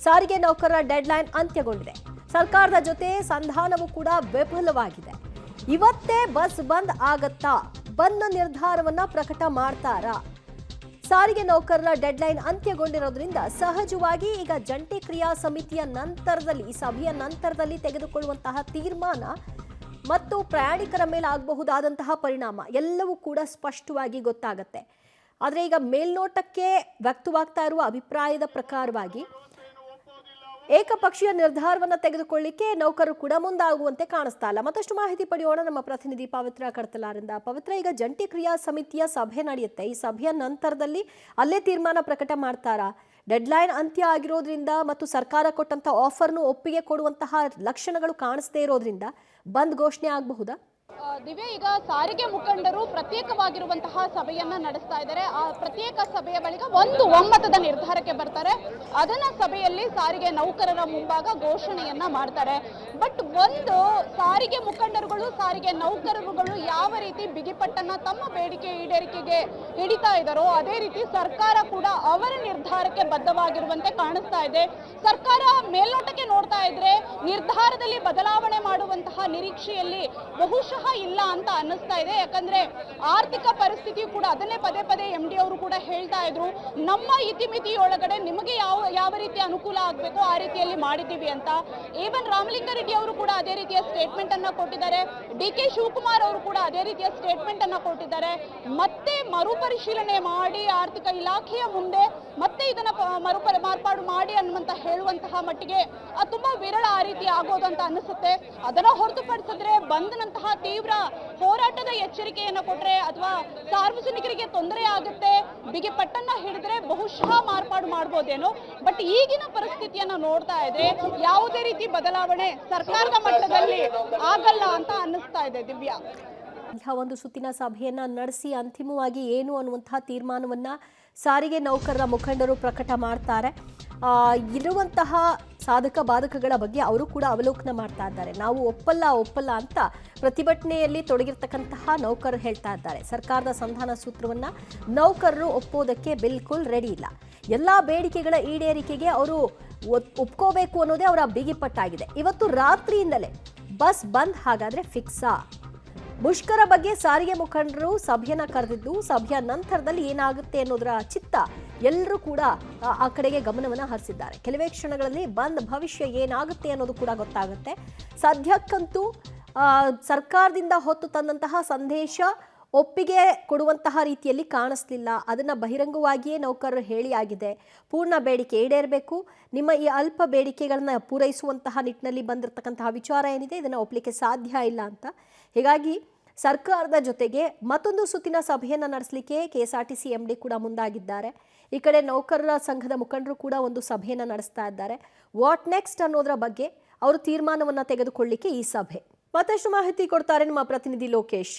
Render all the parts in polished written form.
ಸಾರಿಗೆ ನೌಕರರ ಡೆಡ್ಲೈನ್ ಅಂತ್ಯಗೊಂಡಿದೆ. ಸರ್ಕಾರದ ಜೊತೆ ಸಂಧಾನವೂ ಕೂಡ ವಿಫಲವಾಗಿದೆ. ಇವತ್ತೇ ಬಸ್ ಬಂದ್ ಆಗತ್ತಾ? ಬಂದ್ ನಿರ್ಧಾರವನ್ನ ಪ್ರಕಟ ಮಾಡ್ತಾರಾ? ಸಾರಿಗೆ ನೌಕರರ ಡೆಡ್ಲೈನ್ ಅಂತ್ಯಗೊಂಡಿರೋದ್ರಿಂದ ಸಹಜವಾಗಿ ಈಗ ಜಂಟಿ ಕ್ರಿಯಾ ಸಮಿತಿಯ ನಂತರದಲ್ಲಿ, ಈ ಸಭೆಯ ನಂತರದಲ್ಲಿ ತೆಗೆದುಕೊಳ್ಳುವಂತಹ ತೀರ್ಮಾನ ಮತ್ತು ಪ್ರಯಾಣಿಕರ ಮೇಲೆ ಆಗಬಹುದಾದಂತಹ ಪರಿಣಾಮ ಎಲ್ಲವೂ ಕೂಡ ಸ್ಪಷ್ಟವಾಗಿ ಗೊತ್ತಾಗುತ್ತೆ. ಆದರೆ ಈಗ ಮೇಲ್ನೋಟಕ್ಕೆ ವ್ಯಕ್ತವಾಗ್ತಾ ಇರುವ ಅಭಿಪ್ರಾಯದ ಪ್ರಕಾರವಾಗಿ ಏಕಪಕ್ಷೀಯ ನಿರ್ಧಾರವನ್ನು ತೆಗೆದುಕೊಳ್ಳಿಕ್ಕೆ ನೌಕರರು ಕೂಡ ಮುಂದಾಗುವಂತೆ ಕಾಣಿಸ್ತಾ ಇಲ್ಲ. ಮತ್ತಷ್ಟು ಮಾಹಿತಿ ಪಡೆಯೋಣ ನಮ್ಮ ಪ್ರತಿನಿಧಿ ಪವಿತ್ರ ಕಡ್ತಲಾರಿಂದ. ಪವಿತ್ರ, ಈಗ ಜಂಟಿ ಕ್ರಿಯಾ ಸಮಿತಿಯ ಸಭೆ ನಡೆಯುತ್ತೆ. ಈ ಸಭೆಯ ನಂತರದಲ್ಲಿ ಅಲ್ಲೇ ತೀರ್ಮಾನ ಪ್ರಕಟ ಮಾಡ್ತಾರಾ? ಡೆಡ್ಲೈನ್ ಅಂತ್ಯ ಆಗಿರೋದ್ರಿಂದ ಮತ್ತು ಸರ್ಕಾರ ಕೊಟ್ಟಂತ ಆಫರ್ನು ಒಪ್ಪಿಗೆ ಕೊಡುವಂತಹ ಲಕ್ಷಣಗಳು ಕಾಣಿಸದೇ ಇರೋದ್ರಿಂದ ಬಂದ್ ಘೋಷಣೆ ಆಗಬಹುದಾ? ದಿವ್ಯ, ಈಗ ಸಾರಿಗೆ ಮುಖಂಡರು ಪ್ರತ್ಯೇಕವಾಗಿರುವಂತಹ ಸಭೆಯನ್ನ ನಡೆಸ್ತಾ ಇದ್ದಾರೆ. ಆ ಪ್ರತ್ಯೇಕ ಸಭೆಯ ಬಳಿಕ ಒಂದು ಒಮ್ಮತದ ನಿರ್ಧಾರಕ್ಕೆ ಬರ್ತಾರೆ. ಅದನ್ನ ಸಭೆಯಲ್ಲಿ ಸಾರಿಗೆ ನೌಕರರ ಮುಂಭಾಗ ಘೋಷಣೆಯನ್ನ ಮಾಡ್ತಾರೆ. ಬಟ್ ಒಂದು ಸಾರಿಗೆ ಮುಖಂಡರುಗಳು, ಸಾರಿಗೆ ನೌಕರರುಗಳು ಯಾವ ರೀತಿ ಬಿಗಿಪಟ್ಟನ್ನ ತಮ್ಮ ಬೇಡಿಕೆ ಈಡೇರಿಕೆಗೆ ಹಿಡಿತಾ ಇದ್ದಾರೋ ಅದೇ ರೀತಿ ಸರ್ಕಾರ ಕೂಡ ಅವರ ನಿರ್ಧಾರಕ್ಕೆ ಬದ್ಧವಾಗಿರುವಂತೆ ಕಾಣಿಸ್ತಾ ಇದೆ. ಸರ್ಕಾರ ಮೇಲ್ನೋಟಕ್ಕೆ ನೋಡ್ತಾ ಇದ್ರೆ ನಿರ್ಧಾರದಲ್ಲಿ ಬದಲಾವಣೆ ಮಾಡುವಂತಹ ನಿರೀಕ್ಷೆಯಲ್ಲಿ ಬಹುಶಃ ಇಲ್ಲ ಅಂತ ಅನ್ನಿಸ್ತಾ ಇದೆ. ಯಾಕಂದ್ರೆ ಆರ್ಥಿಕ ಪರಿಸ್ಥಿತಿ ಕೂಡ ಅದನ್ನೇ ಪದೇ ಪದೇ MD ಅವರು ಕೂಡ ಹೇಳ್ತಾ ಇದ್ರು, ನಮ್ಮ ಇತಿಮಿತಿಯೊಳಗಡೆ ನಿಮಗೆ ಯಾವ ರೀತಿ ಅನುಕೂಲ ಆಗಬೇಕು ಆ ರೀತಿಯಲ್ಲಿ ಮಾಡಿದ್ದೀವಿ ಅಂತ. ಈವನ್ ರಾಮಲಿಂಗಾರೆಡ್ಡಿ ಅವರು ಕೂಡ ಅದೇ ರೀತಿಯ ಸ್ಟೇಟ್ಮೆಂಟ್ ಅನ್ನ ಕೊಟ್ಟಿದ್ದಾರೆ. DK ಶಿವಕುಮಾರ್ ಅವರು ಕೂಡ ಅದೇ ರೀತಿಯ ಸ್ಟೇಟ್ಮೆಂಟ್ ಅನ್ನ ಕೊಟ್ಟಿದ್ದಾರೆ. ಮತ್ತೆ ಮರುಪರಿಶೀಲನೆ ಮಾಡಿ ಆರ್ಥಿಕ ಇಲಾಖೆಯ ಮುಂದೆ ಮತ್ತೆ ಇದನ್ನ ಮಾರ್ಪಾಡು ಮಾಡಿ ಅನ್ನುವಂತ ಹೇಳುವಂತಹ ಮಟ್ಟಿಗೆ ಅದು ತುಂಬಾ ವಿರಳ ಆ ರೀತಿ ಆಗೋದು ಅಂತ ಅನಿಸುತ್ತೆ. ಅದನ್ನ ಹೊರತುಪಡಿಸಿದ್ರೆ ಬಂದ್ನಂತಹ ತೀವ್ರ ಹೋರಾಟದ ಎಚ್ಚರಿಕೆಯನ್ನು ಕೊಟ್ರೆ ಅಥವಾ ಸಾರ್ವಜನಿಕರಿಗೆ ತೊಂದರೆ ಆಗುತ್ತೆ, ಬಿಗಿ ಪಟ್ಟನ್ನ ಹಿಡಿದ್ರೆ ಬಹುಶಃ ಮಾರ್ಪಾಡು ಮಾಡಬಹುದೇನೋ. ಬಟ್ ಈಗಿನ ಪರಿಸ್ಥಿತಿಯನ್ನ ನೋಡ್ತಾ ಇದ್ರೆ ಯಾವುದೇ ರೀತಿ ಬದಲಾವಣೆ ಸರ್ಕಾರದ ಮಟ್ಟದಲ್ಲಿ ಆಗಲ್ಲ ಅಂತ ಅನ್ನಿಸ್ತಾ ಇದೆ. ದಿವ್ಯಾ, ಒಂದು ಸುತ್ತಿನ ಸಭೆಯನ್ನ ನಡೆಸಿ ಅಂತಿಮವಾಗಿ ಏನು ಅನ್ನುವಂತಹ ತೀರ್ಮಾನವನ್ನ ಸಾರಿಗೆ ನೌಕರರ ಮುಖಂಡರು ಪ್ರಕಟ ಮಾಡ್ತಾರೆ. ಇರುವಂತಹ ಸಾಧಕ ಬಾಧಕಗಳ ಬಗ್ಗೆ ಅವರು ಕೂಡ ಅವಲೋಕನ ಮಾಡ್ತಾ ಇದ್ದಾರೆ. ನಾವು ಒಪ್ಪಲ್ಲ ಅಂತ ಪ್ರತಿಭಟನೆಯಲ್ಲಿ ತೊಡಗಿರ್ತಕ್ಕಂತಹ ನೌಕರರು ಹೇಳ್ತಾ ಇದ್ದಾರೆ. ಸರ್ಕಾರದ ಸಂಧಾನ ಸೂತ್ರವನ್ನ ನೌಕರರು ಒಪ್ಪೋದಕ್ಕೆ ಬಿಲ್ಕುಲ್ ರೆಡಿ ಇಲ್ಲ. ಎಲ್ಲಾ ಬೇಡಿಕೆಗಳ ಈಡೇರಿಕೆಗೆ ಅವರು ಒಪ್ಕೋಬೇಕು ಅನ್ನೋದೇ ಅವರ ಬಿಗಿಪಟ್ಟಾಗಿದೆ. ಇವತ್ತು ರಾತ್ರಿಯಿಂದಲೇ ಬಸ್ ಬಂದ್ ಹಾಗಾದ್ರೆ ಫಿಕ್ಸಾ? ಮುಷ್ಕರ ಬಗ್ಗೆ ಸಾರಿಗೆ ಮುಖಂಡರು ಸಭೆಯನ್ನ ಕರೆದಿದ್ದು, ಸಭೆಯ ನಂತರದಲ್ಲಿ ಏನಾಗುತ್ತೆ ಅನ್ನೋದರ ಚಿತ್ತ ಎಲ್ಲರೂ ಕೂಡ ಆ ಕಡೆಗೆ ಗಮನವನ್ನು ಹರಿಸಿದ್ದಾರೆ. ಕೆಲವೇ ಕ್ಷಣಗಳಲ್ಲಿ ಬಂದ್ ಭವಿಷ್ಯ ಏನಾಗುತ್ತೆ ಅನ್ನೋದು ಕೂಡ ಗೊತ್ತಾಗುತ್ತೆ. ಸದ್ಯಕ್ಕಂತೂ ಸರ್ಕಾರದಿಂದ ಹೊತ್ತು ತಂದಂತಹ ಸಂದೇಶ ಒಪ್ಪಿಗೆ ಕೊಡುವಂತಹ ರೀತಿಯಲ್ಲಿ ಕಾಣಿಸ್ಲಿಲ್ಲ. ಅದನ್ನ ಬಹಿರಂಗವಾಗಿಯೇ ನೌಕರರು ಹೇಳಿ ಆಗಿದೆ. ಪೂರ್ಣ ಬೇಡಿಕೆ ಈಡೇರಬೇಕು, ನಿಮ್ಮ ಈ ಅಲ್ಪ ಬೇಡಿಕೆಗಳನ್ನ ಪೂರೈಸುವಂತಹ ನಿಟ್ಟಿನಲ್ಲಿ ಬಂದಿರತಕ್ಕಂತಹ ವಿಚಾರ ಏನಿದೆ ಇದನ್ನ ಒಪ್ಪಲಿಕ್ಕೆ ಸಾಧ್ಯ ಇಲ್ಲ ಅಂತ. ಹೀಗಾಗಿ ಸರ್ಕಾರದ ಜೊತೆಗೆ ಮತ್ತೊಂದು ಸುತ್ತಿನ ಸಭೆಯನ್ನು ನಡೆಸಲಿಕ್ಕೆ KSRTC MD ಕೂಡ ಮುಂದಾಗಿದ್ದಾರೆ. ಈ ಕಡೆ ನೌಕರರ ಸಂಘದ ಮುಖಂಡರು ಕೂಡ ಒಂದು ಸಭೆಯನ್ನು ನಡೆಸ್ತಾ ಇದ್ದಾರೆ. ವಾಟ್ ನೆಕ್ಸ್ಟ್ ಅನ್ನೋದರ ಬಗ್ಗೆ ಅವರು ತೀರ್ಮಾನವನ್ನು ತೆಗೆದುಕೊಳ್ಳಿಕ್ಕೆ ಈ ಸಭೆ. ಮತ್ತಷ್ಟು ಮಾಹಿತಿ ಕೊಡ್ತಾರೆ ನಮ್ಮ ಪ್ರತಿನಿಧಿ ಲೋಕೇಶ್,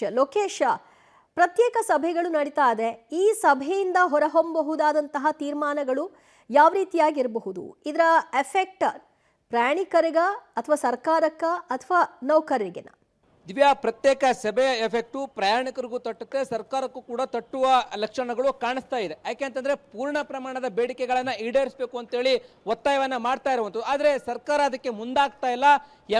ಪ್ರತ್ಯೇಕ ಸಭೆಗಳು ನಡೀತಾ ಇದೆ. ಈ ಸಭೆಯಿಂದ ಹೊರಹೊಮ್ಮಬಹುದಾದಂತಹ ತೀರ್ಮಾನಗಳು ಯಾವ ರೀತಿಯಾಗಿರಬಹುದು? ಇದರ ಎಫೆಕ್ಟ್ ಪ್ರಯಾಣಿಕರಿಗ ಅಥವಾ ಸರ್ಕಾರಕ್ಕ ಅಥವಾ ನೌಕರರಿಗೆನ? ದಿವ್ಯಾ, ಪ್ರತ್ಯೇಕ ಸಭೆಯ ಎಫೆಕ್ಟು ಪ್ರಯಾಣಿಕರಿಗೂ ತಟ್ಟುತ್ತೆ, ಸರ್ಕಾರಕ್ಕೂ ಕೂಡ ತಟ್ಟುವ ಲಕ್ಷಣಗಳು ಕಾಣಿಸ್ತಾ ಇದೆ. ಯಾಕೆಂತಂದ್ರೆ ಪೂರ್ಣ ಪ್ರಮಾಣದ ಬೇಡಿಕೆಗಳನ್ನ ಈಡೇರಿಸಬೇಕು ಅಂತೇಳಿ ಒತ್ತಾಯವನ್ನ ಮಾಡ್ತಾ ಇರುವಂಥದ್ದು. ಆದರೆ ಸರ್ಕಾರ ಅದಕ್ಕೆ ಮುಂದಾಗ್ತಾ ಇಲ್ಲ.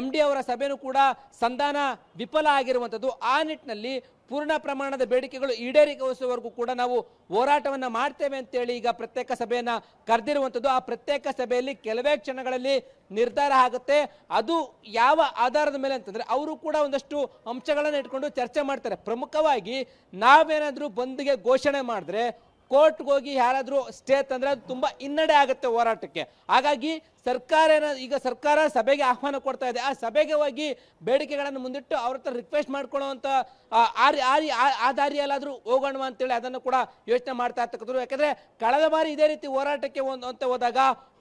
MD ಅವರ ಸಭೆನೂ ಕೂಡ ಸಂಧಾನ ವಿಫಲ ಆಗಿರುವಂಥದ್ದು. ಆ ನಿಟ್ಟಿನಲ್ಲಿ ಪೂರ್ಣ ಪ್ರಮಾಣದ ಬೇಡಿಕೆಗಳು ಈಡೇರಿಕೆವರೆಗೂ ಕೂಡ ನಾವು ಹೋರಾಟವನ್ನ ಮಾಡ್ತೇವೆ ಅಂತೇಳಿ ಈಗ ಪ್ರತ್ಯೇಕ ಸಭೆಯನ್ನ ಕರೆದಿರುವಂಥದ್ದು. ಆ ಪ್ರತ್ಯೇಕ ಸಭೆಯಲ್ಲಿ ಕೆಲವೇ ಕ್ಷಣಗಳಲ್ಲಿ ನಿರ್ಧಾರ ಆಗುತ್ತೆ. ಅದು ಯಾವ ಆಧಾರದ ಮೇಲೆ ಅಂತಂದ್ರೆ ಅವರು ಕೂಡ ಒಂದಷ್ಟು ಅಂಶಗಳನ್ನ ಇಟ್ಕೊಂಡು ಚರ್ಚೆ ಮಾಡ್ತಾರೆ. ಪ್ರಮುಖವಾಗಿ ನಾವೇನಾದ್ರೂ ಬಂದ್ಗೆ ಘೋಷಣೆ ಮಾಡಿದ್ರೆ ಕೋರ್ಟ್ಗೆ ಹೋಗಿ ಯಾರಾದ್ರೂ ಸ್ಟೇ ತಂದ್ರೆ ಅದು ತುಂಬಾ ಹಿನ್ನಡೆ ಆಗುತ್ತೆ ಹೋರಾಟಕ್ಕೆ. ಹಾಗಾಗಿ ಈಗ ಸರ್ಕಾರ ಸಭೆಗೆ ಆಹ್ವಾನ ಕೊಡ್ತಾ ಇದೆ. ಆ ಸಭೆಗೆ ಹೋಗಿ ಬೇಡಿಕೆಗಳನ್ನು ಮುಂದಿಟ್ಟು ಅವ್ರ ಹತ್ರ ರಿಕ್ವೆಸ್ಟ್ ಮಾಡ್ಕೊಳ್ಳುವಂತ ಆ ದಾರಿಯಲ್ಲಾದ್ರೂ ಹೋಗೋಣ ಅಂತೇಳಿ ಅದನ್ನು ಕೂಡ ಯೋಚನೆ ಮಾಡ್ತಾ ಇರ್ತಕ್ಕಂಥದ್ದು. ಯಾಕಂದ್ರೆ ಕಳೆದ ಬಾರಿ ಇದೇ ರೀತಿ ಹೋರಾಟಕ್ಕೆ ಅಂತ ಹೋದಾಗ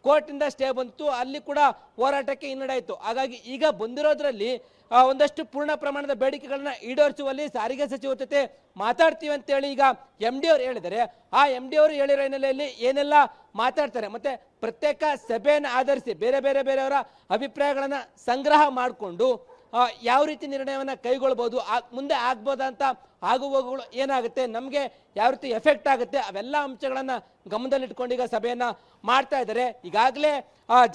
ಕೋರ್ಟಿಂದ ಸ್ಟೇ ಬಂತು, ಅಲ್ಲಿ ಕೂಡ ಹೋರಾಟಕ್ಕೆ ಹಿನ್ನಡೆ ಆಯಿತು. ಹಾಗಾಗಿ ಈಗ ಬಂದಿರೋದ್ರಲ್ಲಿ ಒಂದಷ್ಟು ಪೂರ್ಣ ಪ್ರಮಾಣದ ಬೇಡಿಕೆಗಳನ್ನ ಈಡೇರಿಸುವಲ್ಲಿ ಸಾರಿಗೆ ಸಚಿವರ ಜೊತೆ ಮಾತಾಡ್ತೀವಿ ಅಂತೇಳಿ ಈಗ MD ಅವರು ಹೇಳಿದ್ದಾರೆ. ಆ MD ಅವರು ಹೇಳಿರೋ ಹಿನ್ನೆಲೆಯಲ್ಲಿ ಏನೆಲ್ಲ ಮಾತಾಡ್ತಾರೆ, ಮತ್ತೆ ಪ್ರತ್ಯೇಕ ಸಭೆಯನ್ನು ಆಧರಿಸಿ ಬೇರೆಯವರ ಅಭಿಪ್ರಾಯಗಳನ್ನ ಸಂಗ್ರಹ ಮಾಡಿಕೊಂಡು ಯಾವ ರೀತಿ ನಿರ್ಣಯವನ್ನ ಕೈಗೊಳ್ಬಹುದು, ಮುಂದೆ ಆಗ್ಬೋದಂತ ಆಗುವಗಳು ಏನಾಗುತ್ತೆ, ನಮಗೆ ಯಾವ ರೀತಿ ಎಫೆಕ್ಟ್ ಆಗುತ್ತೆ, ಅವೆಲ್ಲ ಅಂಶಗಳನ್ನ ಗಮನದಲ್ಲಿಟ್ಕೊಂಡು ಈಗ ಸಭೆಯನ್ನ ಮಾಡ್ತಾ ಇದ್ದಾರೆ. ಈಗಾಗಲೇ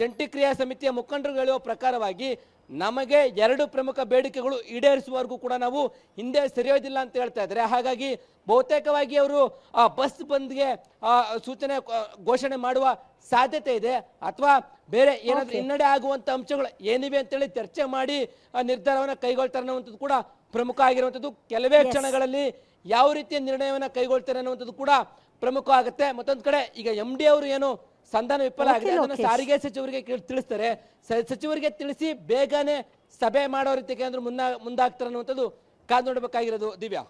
ಜಂಟಿ ಕ್ರಿಯಾ ಸಮಿತಿಯ ಮುಖಂಡರು ಹೇಳುವ ಪ್ರಕಾರವಾಗಿ ನಮಗೆ 2 ಪ್ರಮುಖ ಬೇಡಿಕೆಗಳು ಈಡೇರಿಸುವವರೆಗೂ ಕೂಡ ನಾವು ಹಿಂದೆ ಸರಿಯೋದಿಲ್ಲ ಅಂತ ಹೇಳ್ತಾ ಇದ್ದಾರೆ. ಹಾಗಾಗಿ ಬಹುತೇಕವಾಗಿ ಅವರು ಬಸ್ ಬಂದ್ಗೆ ಸೂಚನೆ ಘೋಷಣೆ ಮಾಡುವ ಸಾಧ್ಯತೆ ಇದೆ, ಅಥವಾ ಬೇರೆ ಏನಾದ್ರೂ ಹಿನ್ನಡೆ ಆಗುವಂತ ಅಂಶಗಳು ಏನಿವೆ ಅಂತೇಳಿ ಚರ್ಚೆ ಮಾಡಿ ನಿರ್ಧಾರವನ್ನ ಕೈಗೊಳ್ತಾರೆ ಅನ್ನುವಂಥದ್ದು ಕೂಡ ಪ್ರಮುಖ ಆಗಿರುವಂಥದ್ದು. ಕೆಲವೇ ಕ್ಷಣಗಳಲ್ಲಿ ಯಾವ ರೀತಿಯ ನಿರ್ಣಯವನ್ನ ಕೈಗೊಳ್ತಾರೆ ಅನ್ನುವಂಥದ್ದು ಕೂಡ ಪ್ರಮುಖ ಆಗುತ್ತೆ. ಮತ್ತೊಂದು ಕಡೆ ಈಗ MD ಅವರು ಏನು ಸಂಧಾನ ವಿಫಲ ಆಗಿದೆ ಅದನ್ನು ಸಾರಿಗೆ ಸಚಿವರಿಗೆ ತಿಳಿಸ್ತಾರೆ, ಸಚಿವರಿಗೆ ತಿಳಿಸಿ ಬೇಗನೆ ಸಭೆ ಮಾಡೋ ರೀತಿಗೆ ಅಂದ್ರೆ ಮುಂದಾಗ್ತಾರೆ ಅನ್ನುವಂಥದ್ದು ಕಾದು ನೋಡಬೇಕಾಗಿರೋದು. ದಿವ್ಯಾ.